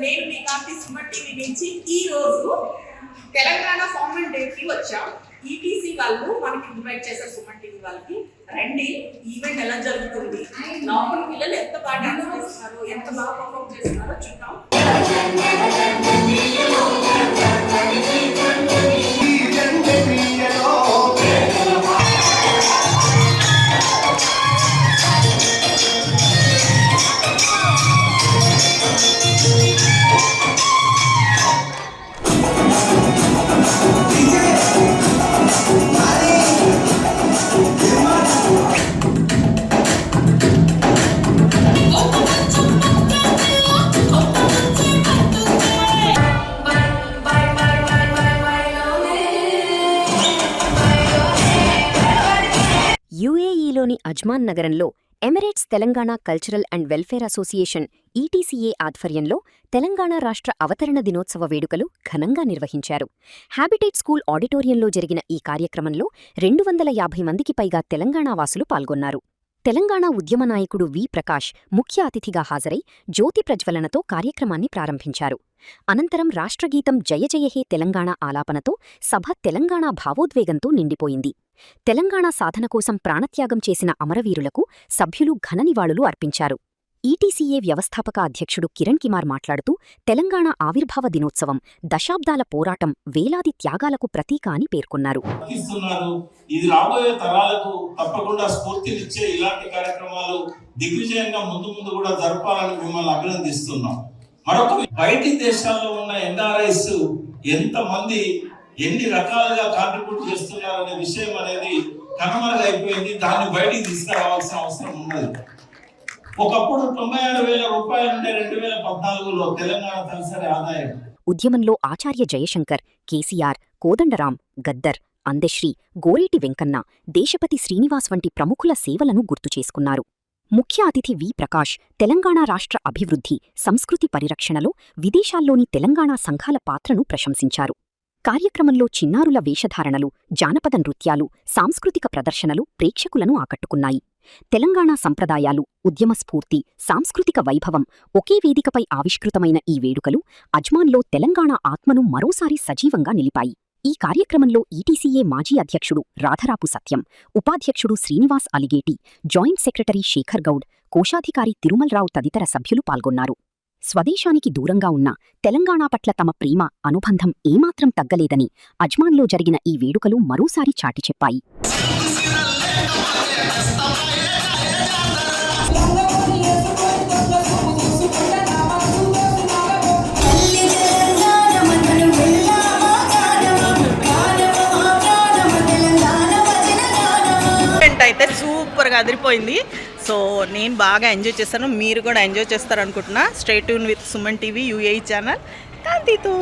నేను మీ కాంతి సుమన్ టీవీ నుంచి ఈ రోజు తెలంగాణ ఫార్మన్ డేకి వచ్చాం. ఈటీసీ వాళ్ళు మనకి ఇన్వైట్ చేశారు సుమన్ టీవీ వాళ్ళకి. రండి, ఈవెంట్ ఎలా జరుగుతుంది, లోపల పిల్లలు ఎంత బాగా డాన్స్ చేస్తున్నారు, ఎంత బాగా పర్ఫామ్ చేస్తున్నారో చూద్దాం. యుఏఈలోని అజ్మాన్ నగరంలో Emirates Telangana cultural and welfare association ETCA ఆధ్వర్యంలో తెలంగాణ రాష్ట్ర అవతరణ దినోత్సవ వేడుకలు ఘనంగా నిర్వహించారు. హ్యాబిటేట్ స్కూల్ ఆడిటోరియంలో జరిగిన ఈ కార్యక్రమంలో 250 మందికి పైగా తెలంగాణ వాసులు పాల్గొన్నారు. తెలంగాణ ఉద్యమ నాయకుడు వి. ప్రకాష్ ముఖ్య అతిథిగా హాజరై జ్యోతి ప్రజ్వలనతో కార్యక్రమాన్ని ప్రారంభించారు. అనంతరం రాష్ట్రగీతం జయ జయ హే తెలంగాణ ఆలాపనతో సభ తెలంగాణ భావోద్వేగంతో నిండిపోయింది. తెలంగాణ సాధన కోసం ప్రాణత్యాగం చేసిన అమరవీరులకు సభ్యులు ఘన నివాళులు అర్పించారు. ఈటీసీఏ వ్యవస్థాపక అధ్యక్షుడు కిరణ్ కుమార్ మాట్లాడుతూ తెలంగాణ ఆవిర్భావ దినోత్సవం దశాబ్దాల పోరాటం, వేలాది త్యాగాలకు ప్రతీక అని పేర్కొన్నారు. ఇది రాబోయే తరాలకు తప్పకుండా స్ఫూర్తినిచ్చే ఇలాంటి కార్యక్రమాలు దిగ్విజయంగా ముందు కూడా జరపాలని మిమ్మల్ని అభినందిస్తున్నాం. మరొక బయటి దేశాల్లో ఉన్న ఎన్ఆర్ఐస్ ఎంతమంది ఎన్ని రకాలుగా కాంట్రిబ్యూట్ చేస్తున్నారనే విషయం అనేది కనుమరుగైపోయింది. దాన్ని బయటికి తీసుకురావాల్సిన అవసరం ఉన్నది. ఒకప్పుడు 96,000 రూపాయలు ఉండే 2014లో తెలంగాణ తలసరి ఆదాయం. ఉద్యమంలో ఆచార్య జయశంకర్, కేసీఆర్, కోదండరాం, గద్దర్, అందెశ్రీ, గోరేటి వెంకన్న, దేశపతి శ్రీనివాస్ వంటి ప్రముఖుల సేవలను గుర్తుచేసుకున్నారు. ముఖ్య అతిథి వి. ప్రకాష్ తెలంగాణ రాష్ట్ర అభివృద్ధి, సంస్కృతి పరిరక్షణలో విదేశాల్లోని తెలంగాణ సంఘాల పాత్రను ప్రశంసించారు. కార్యక్రమంలో చిన్నారుల వేషధారణలు, జానపద నృత్యాలు, సాంస్కృతిక ప్రదర్శనలు ప్రేక్షకులను ఆకట్టుకున్నాయి. తెలంగాణ సంప్రదాయాలు, ఉద్యమ స్ఫూర్తి, సాంస్కృతిక వైభవం ఒకే వేదికపై ఆవిష్కృతమైన ఈ వేడుకలు అజ్మాన్లో తెలంగాణ ఆత్మను మరోసారి సజీవంగా నిలిపాయి. ఈ కార్యక్రమంలో ఈటీసీఏ మాజీ అధ్యక్షుడు రాధరాపు సత్యం, ఉపాధ్యక్షుడు శ్రీనివాస్ అలిగేటి, జాయింట్ సెక్రటరీ శేఖర్ గౌడ్, కోశాధికారి తిరుమలరావు తదితర సభ్యులు పాల్గొన్నారు. స్వదేశానికి దూరంగా ఉన్న తెలంగాణ పట్ల తమ ప్రేమ, అనుబంధం ఏమాత్రం తగ్గలేదని అజ్మాన్లో జరిగిన ఈ వేడుకలు మరోసారి చాటి చెప్పాయి. అయితే సూపర్గా అదిరిపోయింది. సో నేను బాగా ఎంజాయ్ చేస్తాను, మీరు కూడా ఎంజాయ్ చేస్తారు అనుకుంటున్నా. Stay tune with Suman TV UAE channel కాంతితో.